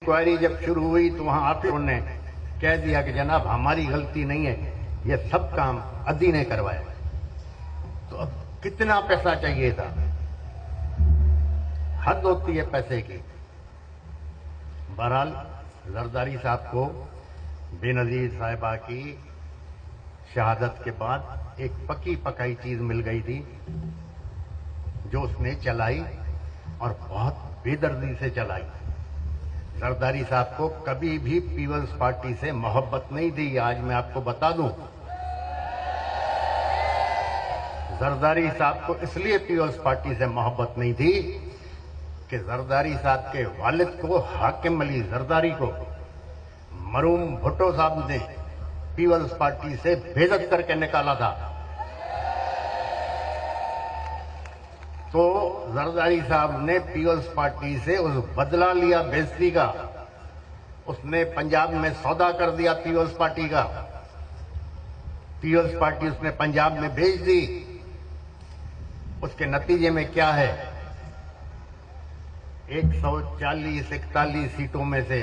Inquiry जब शुरू हुई तो वहां आके उन्होंने कह दिया कि जनाब हमारी गलती नहीं है, ये सब काम अदी ने करवाया। तो अब कितना पैसा चाहिए था, हद होती है पैसे की। बहरहाल जरदारी साहब को बेनजीर साहिबा की शहादत के बाद एक पकी पकाई चीज मिल गई थी जो उसने चलाई और बहुत बेदर्दी से चलाई। जरदारी साहब को कभी भी पीपल्स पार्टी से मोहब्बत नहीं थी। आज मैं आपको बता दूं, जरदारी साहब को इसलिए पीपल्स पार्टी से मोहब्बत नहीं थी कि जरदारी साहब के वालिद को, हाकिम अली जरदारी को, मरूम भुट्टो साहब ने पीपल्स पार्टी से बेइज्जत करके निकाला था। तो जरदारी साहब ने पीपल्स पार्टी से उस बदला लिया बेइज्जती का। उसने पंजाब में सौदा कर दिया पीपल्स पार्टी का। पीपल्स पार्टी उसने पंजाब में भेज दी। उसके नतीजे में क्या है, 140-41 सीटों में से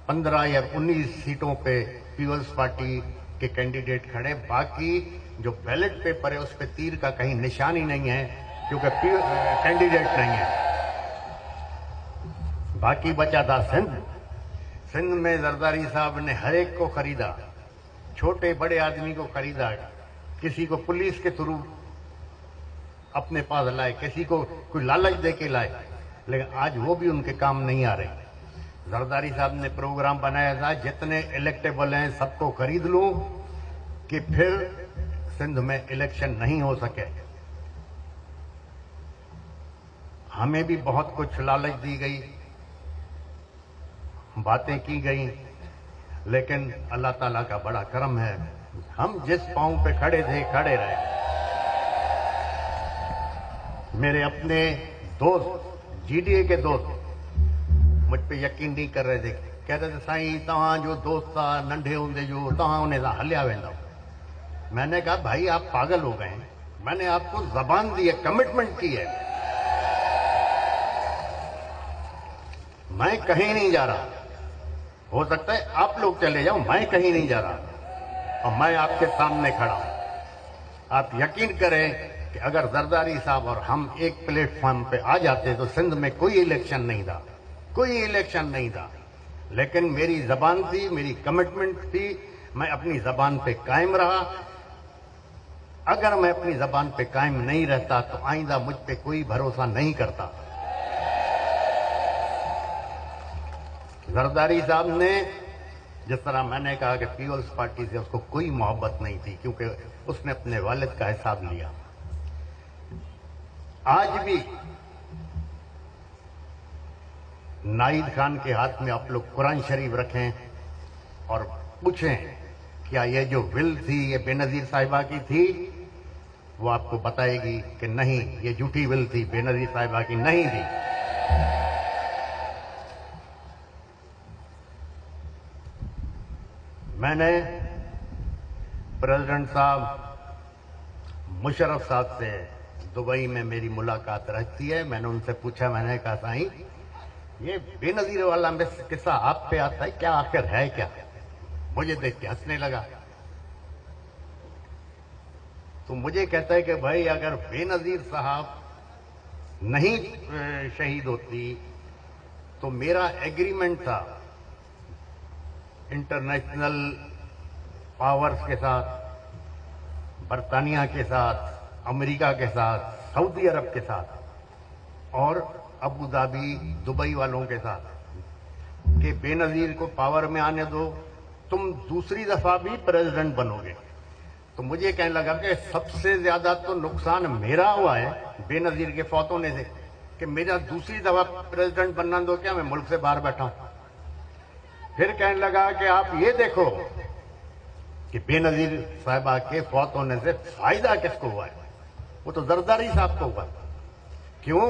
15 या 19 सीटों पे पीपल्स पार्टी के कैंडिडेट खड़े। बाकी जो बैलेट पेपर है उस पे तीर का कहीं निशान ही नहीं है, क्योंकि कैंडिडेट नहीं है। बाकी बचा था सिंध। सिंध में जरदारी साहब ने हर एक को खरीदा, छोटे बड़े आदमी को खरीदा। किसी को पुलिस के थ्रू अपने पास लाए, किसी को कोई लालच दे के लाए, लेकिन आज वो भी उनके काम नहीं आ रहे। जरदारी साहब ने प्रोग्राम बनाया था, जितने इलेक्टेबल हैं सबको खरीद लूं कि फिर सिंध में इलेक्शन नहीं हो सके। हमें भी बहुत कुछ लालच दी गई, बातें की गई, लेकिन अल्लाह ताला का बड़ा करम है, हम जिस पांव पे खड़े थे खड़े रहे। मेरे अपने दोस्त, जीडीए के दोस्त मुझ पे यकीन नहीं कर रहे थे। कह रहे थे साईं तव्हां जो दोस्त था नंढे होंदे जो तव्हां उन्हें हलिया वेंदा। मैंने कहा भाई आप पागल हो गए हैं, मैंने आपको जबान दी है, कमिटमेंट की है, मैं कहीं नहीं जा रहा। हो सकता है आप लोग चले जाओ, मैं कहीं नहीं जा रहा और मैं आपके सामने खड़ा हूं। आप यकीन करें कि अगर जरदारी साहब और हम एक प्लेटफॉर्म पे आ जाते तो सिंध में कोई इलेक्शन नहीं था, कोई इलेक्शन नहीं था। लेकिन मेरी जबान थी, मेरी कमिटमेंट थी, मैं अपनी जबान पे कायम रहा। अगर मैं अपनी जबान पे कायम नहीं रहता तो आइंदा मुझ पे कोई भरोसा नहीं करता। जरदारी साहब ने, जिस तरह मैंने कहा कि पीपल्स पार्टी से उसको कोई मोहब्बत नहीं थी क्योंकि उसने अपने वालिद का हिसाब लिया। आज भी नाइद खान के हाथ में आप लोग कुरान शरीफ रखें और पूछें क्या ये जो विल थी ये बेनजीर साहिबा की थी, वो आपको बताएगी कि नहीं, ये झूठी विल थी, बेनजीर साहिबा की नहीं थी। मैंने प्रेसिडेंट साहब मुशर्रफ साहब से दुबई में मेरी मुलाकात रहती है। मैंने उनसे पूछा, मैंने कहा साईं ये बेनजीर वाला में किस्सा आप पे आता है क्या, आखिर है क्या? मुझे देख के हंसने लगा। तो मुझे कहता है कि भाई अगर बेनजीर साहब नहीं शहीद होती तो मेरा एग्रीमेंट था इंटरनेशनल पावर्स के साथ, बरतानिया के साथ, अमेरिका के साथ, सऊदी अरब के साथ और अबू धाबी, दुबई वालों के साथ कि बेनजीर को पावर में आने दो, तुम दूसरी दफा भी प्रेसिडेंट बनोगे। तो मुझे कहने लगा कि सबसे ज्यादा तो नुकसान मेरा हुआ है बेनजीर के फौत होने से, कि मेरा दूसरी दफा प्रेसिडेंट बनना दो, क्या मैं मुल्क से बाहर बैठा हूं। फिर कहने लगा कि आप ये देखो कि बेनजीर साहिबा के फौत होने से फायदा किसको हुआ है, वो तो जरदारी साहब को हुआ। क्यों?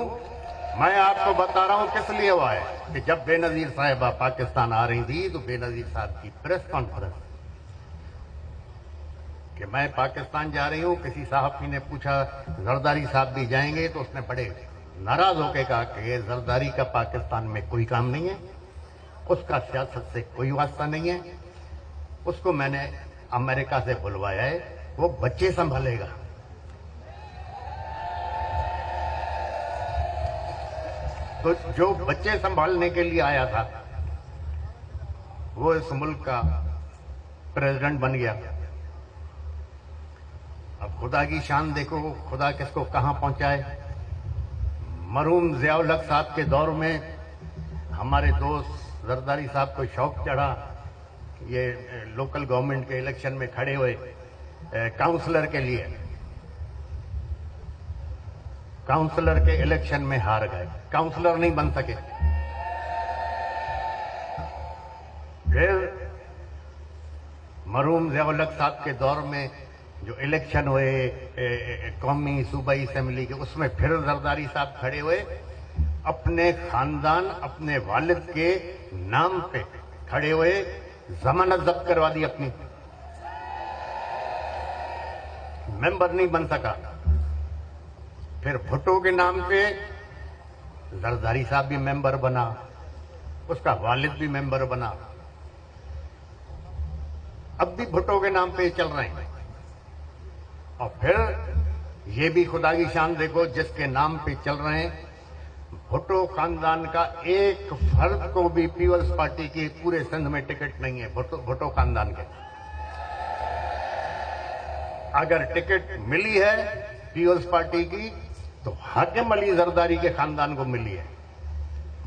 मैं आपको बता रहा हूं किस लिए हुआ है कि जब बेनजीर साहिबा पाकिस्तान आ रही थी तो बेनजीर साहब की प्रेस कॉन्फ्रेंस कि मैं पाकिस्तान जा रही हूं, किसी साहब ने पूछा जरदारी साहब भी जाएंगे, तो उसने बड़े नाराज होकर कहा कि जरदारी का पाकिस्तान में कोई काम नहीं है, اس کا سیاست سے کوئی واسطہ نہیں ہے. اس کو میں نے امریکہ سے بلوایا ہے, وہ بچے سنبھالے گا. تو جو بچے سنبھالنے کے لیے آیا تھا وہ اس ملک کا پریزیڈنٹ بن گیا. اب خدا کی شان دیکھو, خدا کس کو کہاں پہنچائے. مرحوم ضیاء الحق صاحب کے دور میں ہمارے دوست زرداری صاحب کو شوق چڑھا, یہ لوکل گورنمنٹ کے الیکشن میں کھڑے ہوئے کاؤنسلر کے لیے. کاؤنسلر کے الیکشن میں ہار گئے, کاؤنسلر نہیں بن سکے. پھر مرحوم ضیاء الحق صاحب کے دور میں جو الیکشن ہوئے قومی صوبائی اسمبلی کے, اس میں پھر زرداری صاحب کھڑے ہوئے. اپنے خاندان, اپنے والد کے نام پہ کھڑے ہوئے, ضمانت ضبط کروا دی اپنی, ممبر نہیں بن سکا. پھر بھٹو کے نام پہ زرداری صاحب بھی ممبر بنا, اس کا والد بھی ممبر بنا. اب بھی بھٹو کے نام پہ چل رہے ہیں. اور پھر یہ بھی خدا کی شان دیکھو, جس کے نام پہ چل رہے ہیں, بھٹو خاندان کا ایک فرد کو بھی پیپلز پارٹی کی پورے سندھ میں ٹکٹ نہیں ہے. بھٹو خاندان کے اگر ٹکٹ ملی ہے پیپلز پارٹی کی تو حاکم علی زرداری کے خاندان کو ملی ہے,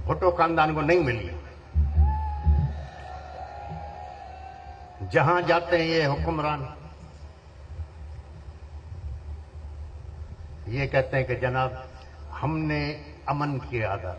بھٹو خاندان کو نہیں ملی ہے. جہاں جاتے ہیں یہ حکمران یہ کہتے ہیں کہ جناب ہم نے امن کی عادت,